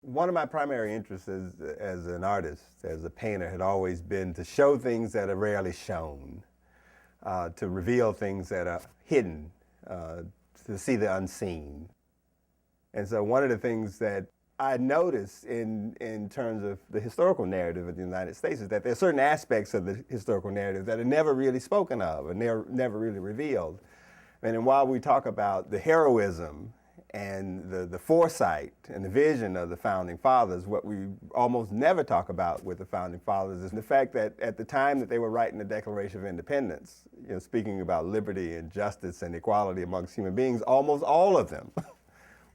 One of my primary interests as an artist, as a painter, had always been to show things that are rarely shown, to reveal things that are hidden, to see the unseen. And so one of the things that I noticed in terms of the historical narrative of the United States is that there are certain aspects of the historical narrative that are never really spoken of and they're never really revealed. And while we talk about the heroism and the foresight and the vision of the Founding Fathers, what we almost never talk about with the Founding Fathers is the fact that at the time that they were writing the Declaration of Independence, speaking about liberty and justice and equality amongst human beings, almost all of them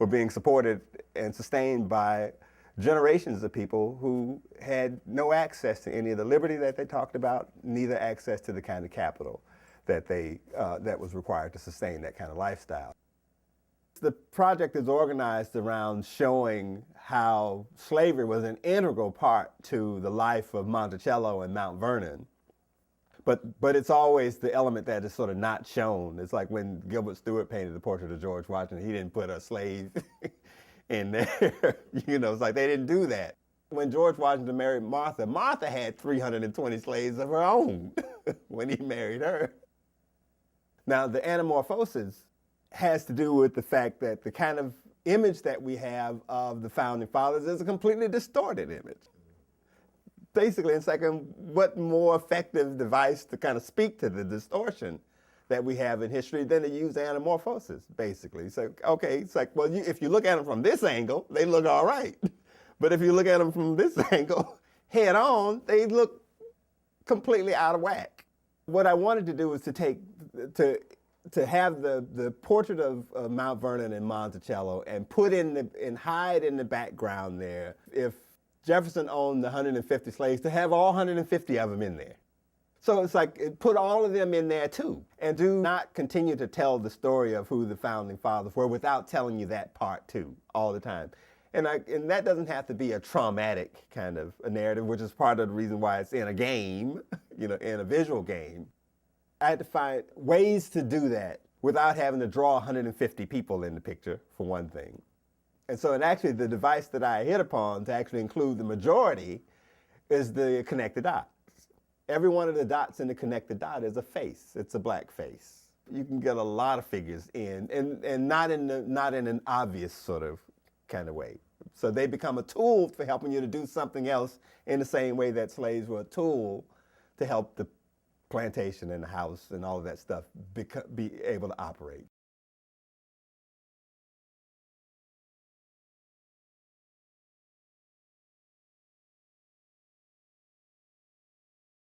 were being supported and sustained by generations of people who had no access to any of the liberty that they talked about, neither access to the kind of capital that was required to sustain that kind of lifestyle. The project is organized around showing how slavery was an integral part to the life of Monticello and Mount Vernon. But it's always the element that is sort of not shown. It's like when Gilbert Stuart painted the portrait of George Washington, he didn't put a slave in there. It's like they didn't do that. When George Washington married Martha, Martha had 320 slaves of her own when he married her. Now, the anamorphosis has to do with the fact that the kind of image that we have of the Founding Fathers is a completely distorted image. Basically, it's like what more effective device to kind of speak to the distortion that we have in history than to use anamorphosis, basically. So, okay, it's like, well, if you look at them from this angle, they look all right. But if you look at them from this angle, head on, they look completely out of whack. What I wanted to do was to have the portrait of Mount Vernon and Monticello and put and hide in the background there, if Jefferson owned the 150 slaves, to have all 150 of them in there. So it's like, put all of them in there too, and do not continue to tell the story of who the Founding Fathers were without telling you that part too, all the time. And that doesn't have to be a traumatic kind of a narrative, which is part of the reason why it's in a game, in a visual game. I had to find ways to do that without having to draw 150 people in the picture, for one thing. And so actually the device that I hit upon to actually include the majority is the connected dots. Every one of the dots in the connected dot is a face. It's a black face. You can get a lot of figures in, and not in an obvious sort of kind of way. So they become a tool for helping you to do something else in the same way that slaves were a tool to help the plantation and the house and all of that stuff be able to operate.